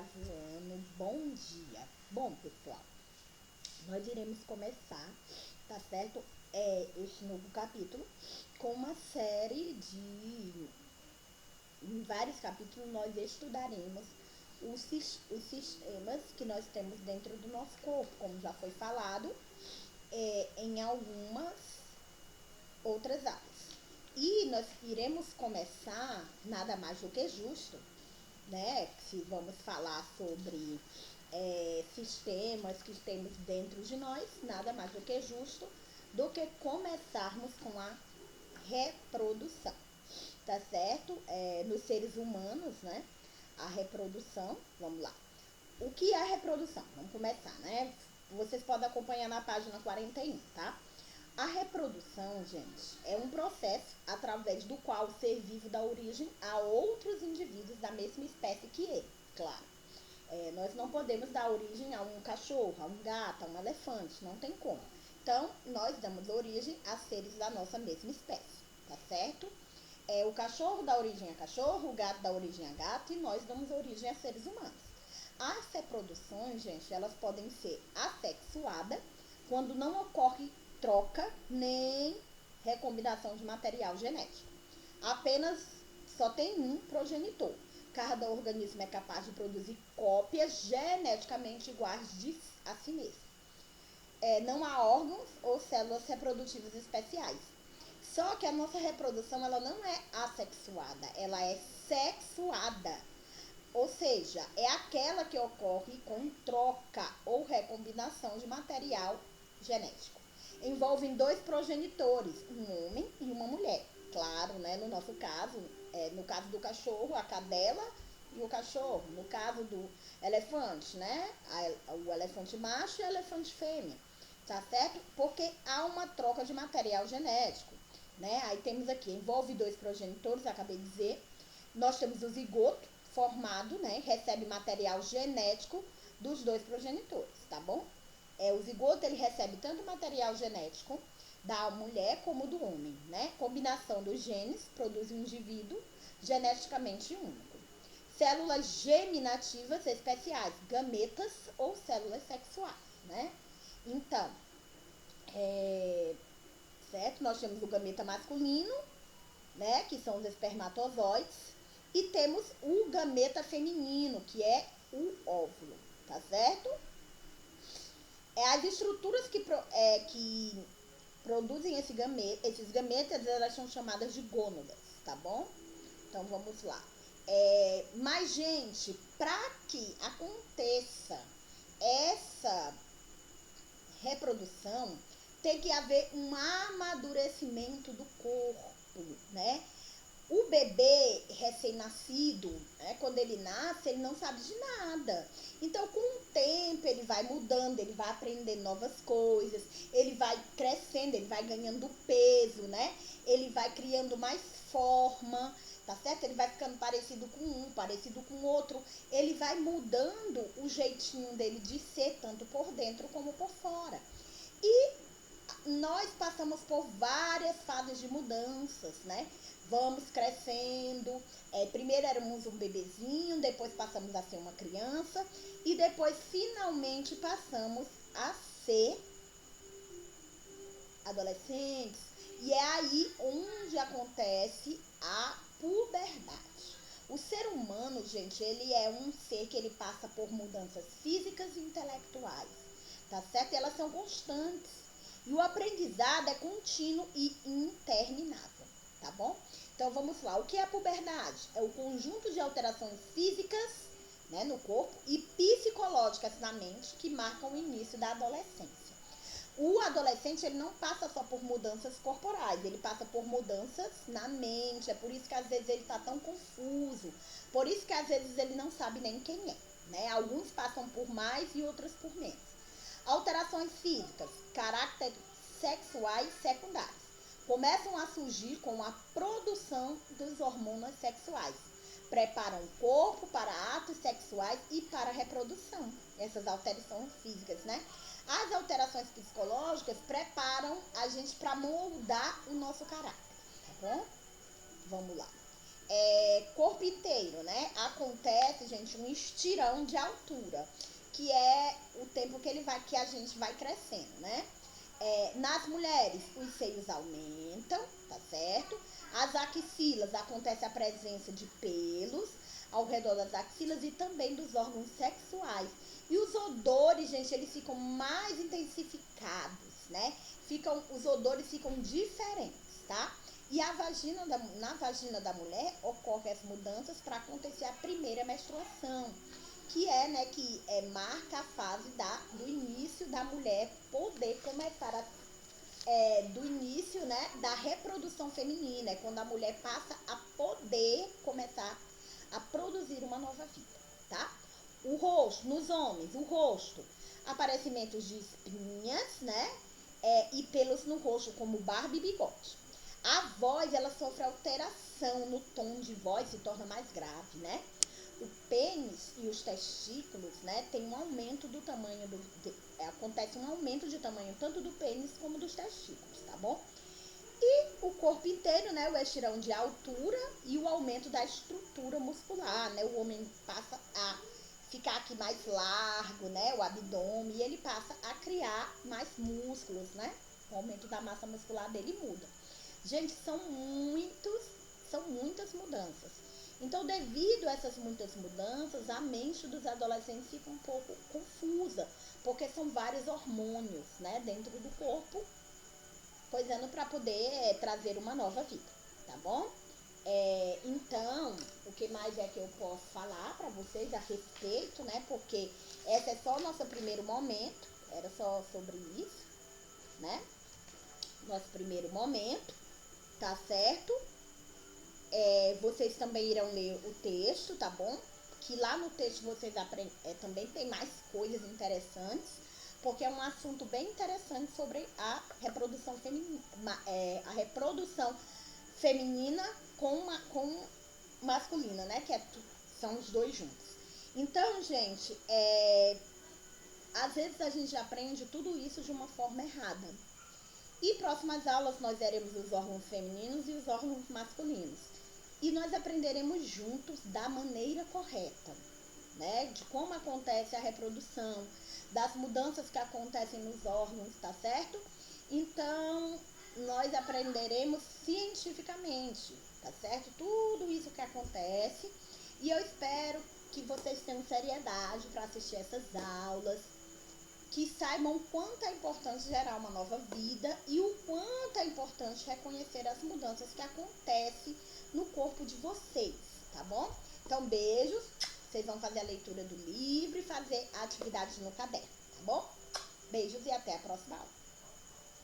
gravando. Bom dia. Bom, pessoal, nós iremos começar, tá certo? Este novo capítulo com uma série de... Em vários capítulos nós estudaremos os sistemas que nós temos dentro do nosso corpo, como já foi falado em algumas outras aulas. E nós iremos começar, nada mais do que justo, né? Se vamos falar sobre sistemas que temos dentro de nós, nada mais do que justo do que começarmos com a reprodução, tá certo? Nos seres humanos, né? A reprodução, vamos lá. O que é reprodução? Vamos começar, né? Vocês podem acompanhar na página 41, tá? A reprodução, gente, é um processo através do qual o ser vivo dá origem a outros indivíduos da mesma espécie que ele, claro. Nós não podemos dar origem a um cachorro, a um gato, a um elefante, não tem como. Então, nós damos origem a seres da nossa mesma espécie, tá certo? O cachorro dá origem a cachorro, o gato dá origem a gato e nós damos origem a seres humanos. As reproduções, gente, elas podem ser assexuadas quando não ocorre troca nem recombinação de material genético. Apenas só tem um progenitor. Cada organismo é capaz de produzir cópias geneticamente iguais a si mesmo. Não há órgãos ou células reprodutivas especiais. Só que a nossa reprodução ela não é assexuada, ela é sexuada. Ou seja, é aquela que ocorre com troca ou recombinação de material genético. Envolvem dois progenitores, um homem e uma mulher. Claro, né? No nosso caso, no caso do cachorro, a cadela e o cachorro. No caso do elefante, né? O elefante macho e o elefante fêmea. Tá certo? Porque há uma troca de material genético, né? Aí temos aqui, envolve dois progenitores, acabei de dizer. Nós temos o zigoto formado, né? Recebe material genético dos dois progenitores, tá bom? O zigoto, ele recebe tanto material genético da mulher como do homem, né? Combinação dos genes produz um indivíduo geneticamente único. Células geminativas especiais, gametas ou células sexuais, né? Então, certo? Nós temos o gameta masculino, né? Que são os espermatozoides. E temos o gameta feminino, que é o óvulo, tá certo? As estruturas que produzem esses gametas, elas são chamadas de gônadas, tá bom? Então, vamos lá. Mas, gente, para que aconteça essa reprodução, tem que haver um amadurecimento do corpo, né? O bebê recém-nascido, né, quando ele nasce, ele não sabe de nada. Então, com o tempo, ele vai mudando, ele vai aprendendo novas coisas, ele vai crescendo, ele vai ganhando peso, né? Ele vai criando mais forma, tá certo? Ele vai ficando parecido com um, parecido com o outro. Ele vai mudando o jeitinho dele de ser, tanto por dentro como por fora. E nós passamos por várias fases de mudanças, né? Vamos crescendo. Primeiro éramos um bebezinho, depois passamos a ser uma criança e depois finalmente passamos a ser adolescentes. E é aí onde acontece a puberdade. O ser humano, gente, ele é um ser que ele passa por mudanças físicas e intelectuais, tá certo? E elas são constantes. E o aprendizado é contínuo e interminável, tá bom? Então, vamos lá. O que é a puberdade? É o conjunto de alterações físicas, né, no corpo e psicológicas na mente que marcam o início da adolescência. O adolescente, ele não passa só por mudanças corporais, ele passa por mudanças na mente. É por isso que às vezes ele está tão confuso, por isso que às vezes ele não sabe nem quem é, né? Alguns passam por mais e outros por menos. Alterações físicas, caráteres sexuais secundários, começam a surgir com a produção dos hormônios sexuais. Preparam o corpo para atos sexuais e para a reprodução. Essas alterações físicas, né? As alterações psicológicas preparam a gente para moldar o nosso caráter, tá bom? Vamos lá. corpo inteiro, né? Acontece, gente, um estirão de altura, que é o tempo que a gente vai crescendo, né? Nas mulheres, os seios aumentam, tá certo? As axilas, acontece a presença de pelos ao redor das axilas e também dos órgãos sexuais. E os odores, gente, eles ficam mais intensificados, né? Os odores ficam diferentes, tá? E na vagina da mulher ocorrem as mudanças para acontecer a primeira menstruação, que marca a fase do início da mulher poder começar do início, né, da reprodução feminina, é quando a mulher passa a poder começar a produzir uma nova vida, tá? O rosto, nos homens, o rosto, aparecimentos de espinhas, né, e pelos no rosto, como barba e bigode. A voz, ela sofre alteração no tom de voz, se torna mais grave, né? O pênis e os testículos, né, tem um aumento do tamanho acontece um aumento de tamanho tanto do pênis como dos testículos, tá bom? E o corpo inteiro, né, o estirão de altura e o aumento da estrutura muscular, né? O homem passa a ficar aqui mais largo, né, o abdômen, e ele passa a criar mais músculos, né? O aumento da massa muscular dele muda. Gente, são muitas mudanças. Então, devido a essas muitas mudanças, a mente dos adolescentes fica um pouco confusa, porque são vários hormônios, né, dentro do corpo, coisando para poder trazer uma nova vida, tá bom? Então, o que mais é que eu posso falar para vocês a respeito, né? Porque esse é só o nosso primeiro momento, era só sobre isso, né? Nosso primeiro momento, tá certo? Vocês também irão ler o texto, tá bom? Que lá no texto vocês aprendem, também tem mais coisas interessantes, porque é um assunto bem interessante sobre a reprodução feminina, com masculina, né? São os dois juntos. Então, gente, às vezes a gente aprende tudo isso de uma forma errada. E próximas aulas nós veremos os órgãos femininos e os órgãos masculinos. E nós aprenderemos juntos da maneira correta, né? De como acontece a reprodução, das mudanças que acontecem nos órgãos, tá certo? Então, nós aprenderemos cientificamente, tá certo? Tudo isso que acontece. E eu espero que vocês tenham seriedade para assistir essas aulas, que saibam o quanto é importante gerar uma nova vida e o quanto é importante reconhecer as mudanças que acontecem no corpo de vocês, tá bom? Então, beijos. Vocês vão fazer a leitura do livro e fazer atividades no caderno, tá bom? Beijos e até a próxima aula.